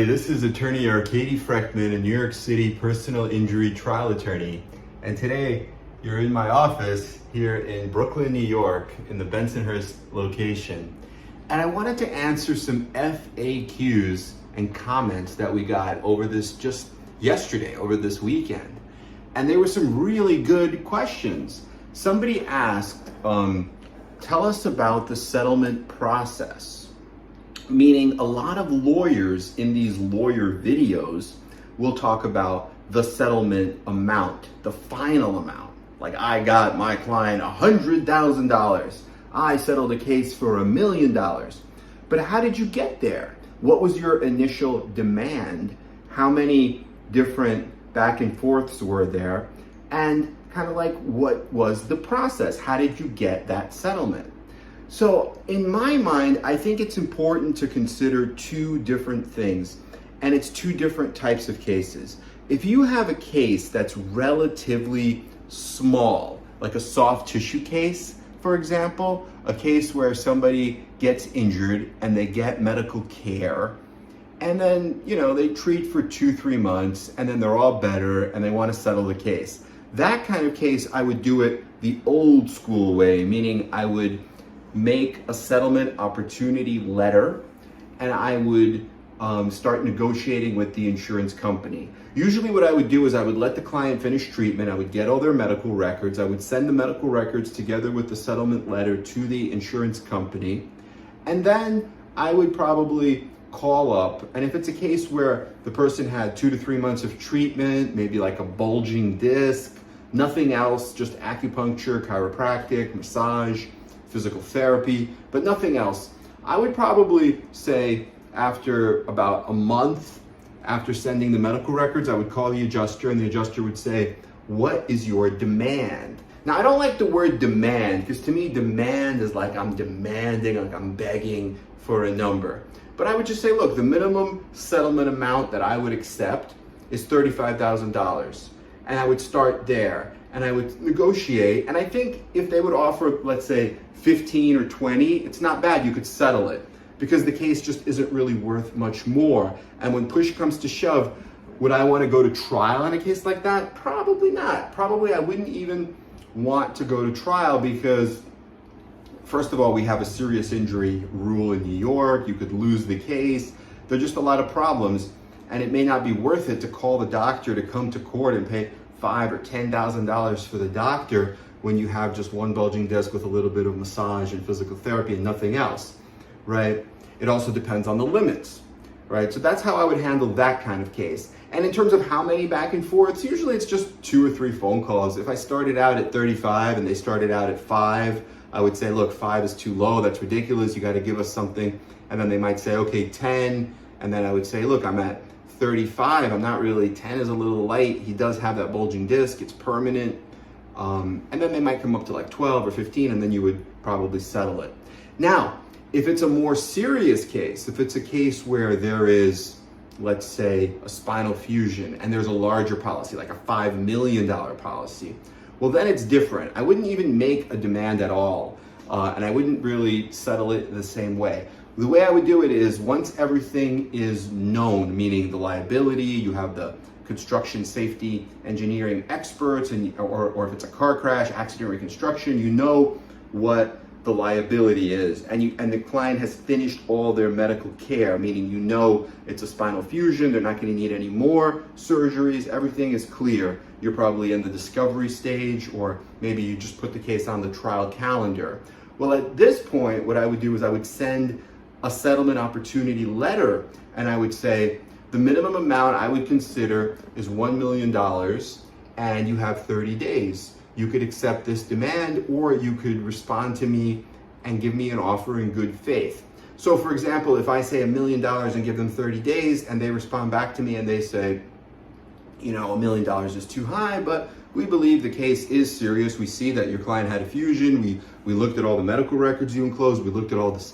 everybody, this is attorney Katie Frekhtman, a New York City personal injury trial attorney. And today you're in my office here in Brooklyn, New York, in the Bensonhurst location. And I wanted to answer some FAQs and comments that we got over this just yesterday, over this weekend. And there were some really good questions. Somebody asked, tell us about the settlement process. Meaning a lot of lawyers in these lawyer videos will talk about the settlement amount, the final amount. Like, I got my client $100,000. I settled a case for $1 million. But how did you get there? What was your initial demand? How many different back and forths were there? And kind of like, what was the process? How did you get that settlement? So in my mind, I think it's important to consider two different things, and it's two different types of cases. If you have a case that's relatively small, like a soft tissue case, for example, a case where somebody gets injured and they get medical care, and then, they treat for 2-3 months, and then they're all better and they want to settle the case. That kind of case, I would do it the old school way, meaning I would make a settlement opportunity letter, and I would start negotiating with the insurance company. Usually what I would do is I would let the client finish treatment, I would get all their medical records, I would send the medical records together with the settlement letter to the insurance company, and then I would probably call up, and if it's a case where the person had 2 to 3 months of treatment, maybe like a bulging disc, nothing else, just acupuncture, chiropractic, massage, physical therapy, but nothing else, I would probably say after about a month after sending the medical records, I would call the adjuster, and the adjuster would say, what is your demand? Now, I don't like the word demand, because to me, demand is like I'm demanding, like I'm begging for a number. But I would just say, look, the minimum settlement amount that I would accept is $35,000. And I would start there, and I would negotiate. And I think if they would offer, let's say, 15 or 20, it's not bad, you could settle it, because the case just isn't really worth much more. And when push comes to shove, would I want to go to trial on a case like that? Probably not. Probably I wouldn't even want to go to trial, because first of all, we have a serious injury rule in New York. You could lose the case. There are just a lot of problems, and it may not be worth it to call the doctor to come to court and pay $5,000 or $10,000 for the doctor when you have just one bulging disc with a little bit of massage and physical therapy and nothing else, right? It also depends on the limits, right? So that's how I would handle that kind of case. And in terms of how many back and forths, usually it's just 2 or 3 phone calls. If I started out at 35 and they started out at 5, I would say, look, 5 is too low, that's ridiculous, you gotta give us something. And then they might say, okay, 10. And then I would say, look, I'm at 35, I'm not really, 10 is a little light, he does have that bulging disc, it's permanent. And then they might come up to like 12 or 15, and then you would probably settle it. Now, if it's a more serious case, if it's a case where there is, let's say, a spinal fusion and there's a larger policy, like a $5 million policy, well, then it's different. I wouldn't even make a demand at all, and I wouldn't really settle it the same way. The way I would do it is, once everything is known, meaning the liability, you have the construction safety engineering experts, and or if it's a car crash, accident reconstruction, you know what the liability is, and the client has finished all their medical care, meaning you know it's a spinal fusion, they're not going to need any more surgeries, everything is clear. You're probably in the discovery stage, or maybe you just put the case on the trial calendar. Well, at this point, what I would do is I would send a settlement opportunity letter, and I would say, the minimum amount I would consider is $1 million, and you have 30 days. You could accept this demand, or you could respond to me and give me an offer in good faith. So for example, if I say $1 million and give them 30 days, and they respond back to me and they say, $1 million is too high, but we believe the case is serious. We see that your client had a fusion. We looked at all the medical records you enclosed. We looked at all this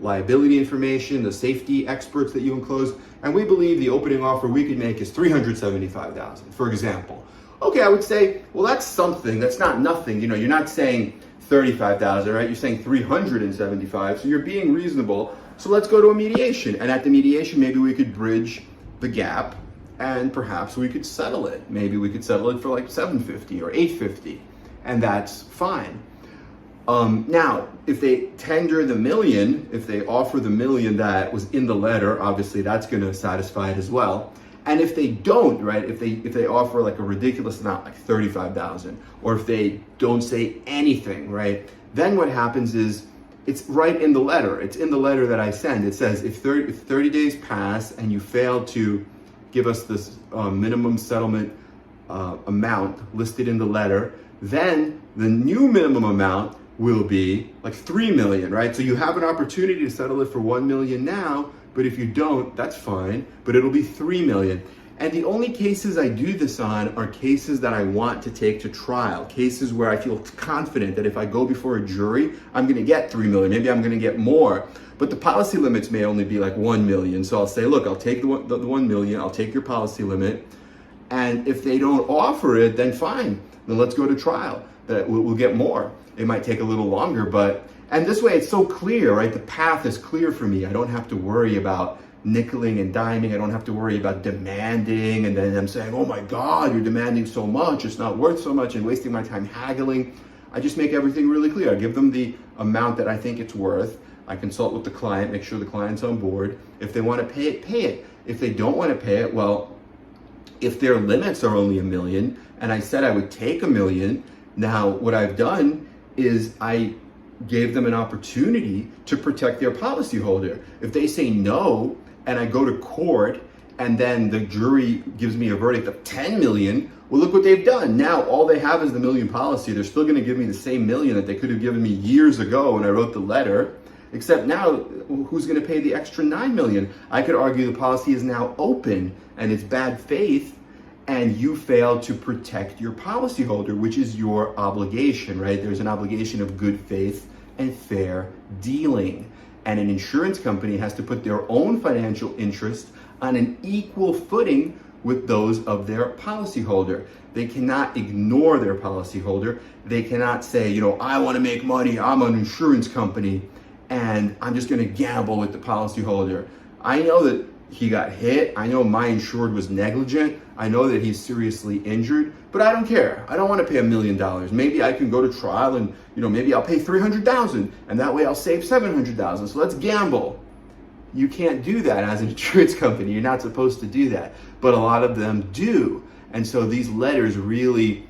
liability information, the safety experts that you enclosed, and we believe the opening offer we could make is $375,000, for example. Okay, I would say, well, that's something. That's not nothing. You're not saying $35,000, right? You're saying $375. So you're being reasonable. So let's go to a mediation. And at the mediation, maybe we could bridge the gap and perhaps we could settle it. Maybe we could settle it for like $750 or $850, and that's fine. Now, if they tender the million, if they offer the million that was in the letter, obviously that's going to satisfy it as well. And if they don't, right, if they offer like a ridiculous amount, like $35,000, or if they don't say anything, right, then what happens is it's right in the letter. It's in the letter that I send. It says if 30 days pass and you fail to give us this minimum settlement amount listed in the letter, then the new minimum amount will be like 3 million, right? So you have an opportunity to settle it for 1 million now, but if you don't, that's fine, but it'll be 3 million. And the only cases I do this on are cases that I want to take to trial, cases where I feel confident that if I go before a jury, I'm gonna get 3 million, maybe I'm gonna get more, but the policy limits may only be like 1 million. So I'll say, look, I'll take the 1 million, I'll take your policy limit, and if they don't offer it, then fine, then let's go to trial. We'll get more. It might take a little longer, and this way it's so clear, right? The path is clear for me. I don't have to worry about nickeling and diming. I don't have to worry about demanding and then I'm saying, oh my God, you're demanding so much, it's not worth so much, and wasting my time haggling. I just make everything really clear. I give them the amount that I think it's worth. I consult with the client, make sure the client's on board. If they want to pay it, pay it. If they don't want to pay it, well, if their limits are only 1 million, and I said I would take 1 million, now what I've done is I gave them an opportunity to protect their policyholder. If they say no, and I go to court, and then the jury gives me a verdict of 10 million, well, look what they've done. Now, all they have is the million policy. They're still gonna give me the same million that they could have given me years ago when I wrote the letter, except now, who's gonna pay the extra 9 million? I could argue the policy is now open, and it's bad faith, and you failed to protect your policyholder, which is your obligation, right? There's an obligation of good faith and fair dealing. And an insurance company has to put their own financial interest on an equal footing with those of their policyholder. They cannot ignore their policyholder. They cannot say, you know, I want to make money, I'm an insurance company, and I'm just going to gamble with the policyholder. I know that he got hit. I know my insured was negligent. I know that he's seriously injured, but I don't care. I don't want to pay $1 million. Maybe I can go to trial and, you know, maybe I'll pay $300,000 and that way I'll save $700,000. So let's gamble. You can't do that as an insurance company. You're not supposed to do that, but a lot of them do. And so these letters really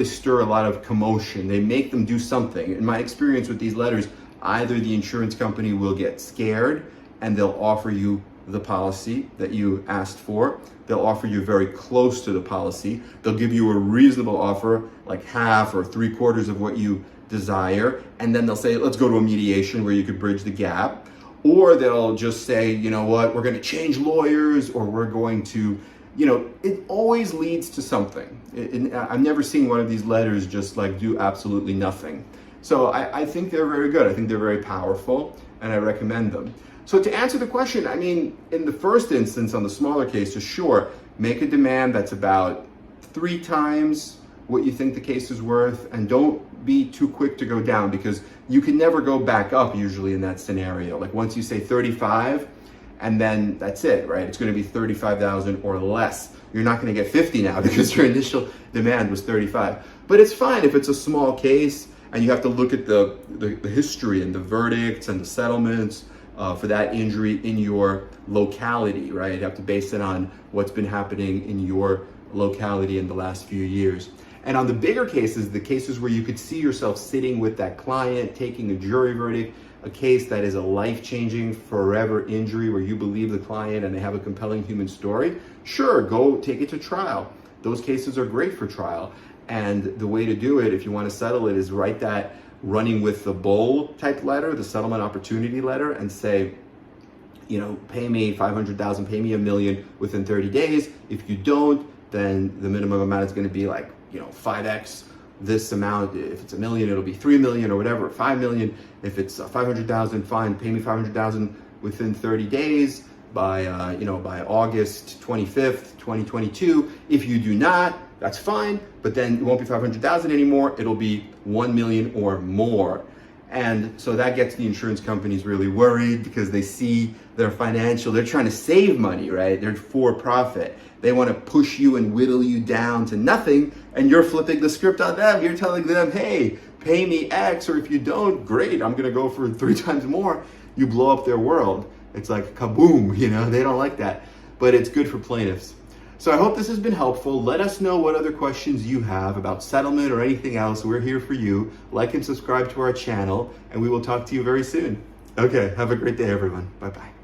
stir a lot of commotion. They make them do something. In my experience with these letters, either the insurance company will get scared and they'll offer you the policy that you asked for. They'll offer you very close to the policy. They'll give you a reasonable offer, like half or 3/4 of what you desire. And then they'll say, let's go to a mediation where you could bridge the gap. Or they'll just say, you know what, we're going to change lawyers, or we're going to, you know, it always leads to something. I've never seen one of these letters just like do absolutely nothing. So I think they're very good. I think they're very powerful, and I recommend them. So to answer the question, I mean, in the first instance, on the smaller cases, sure, make a demand that's about 3 times what you think the case is worth, and don't be too quick to go down, because you can never go back up usually in that scenario. Like once you say 35, and then that's it, right? It's going to be 35,000 or less. You're not going to get 50 now because your initial demand was 35. But it's fine if it's a small case and you have to look at the history and the verdicts and the settlements for that injury in your locality, right? You have to base it on what's been happening in your locality in the last few years. And on the bigger cases, the cases where you could see yourself sitting with that client, taking a jury verdict, a case that is a life-changing, forever injury where you believe the client and they have a compelling human story, sure, go take it to trial. Those cases are great for trial. And the way to do it, if you want to settle it, is write that running with the bull type letter, the settlement opportunity letter, and say, you know, pay me 500,000, pay me $1 million within 30 days. If you don't, then the minimum amount is going to be like, you know, 5x this amount. If it's $1 million, it'll be 3 million or whatever, 5 million. If it's 500,000, fine, pay me 500,000 within 30 days by, you know, by August 25th, 2022. If you do not, that's fine, but then it won't be 500,000 anymore. It'll be 1 million or more. And so that gets the insurance companies really worried because they see their financial, they're trying to save money, right? They're for profit. They want to push you and whittle you down to nothing, and you're flipping the script on them. You're telling them, hey, pay me X, or if you don't, great, I'm gonna go for 3 times more. You blow up their world. It's like kaboom, they don't like that. But it's good for plaintiffs. So I hope this has been helpful. Let us know what other questions you have about settlement or anything else. We're here for you. Like and subscribe to our channel, and we will talk to you very soon. Okay, have a great day, everyone. Bye-bye.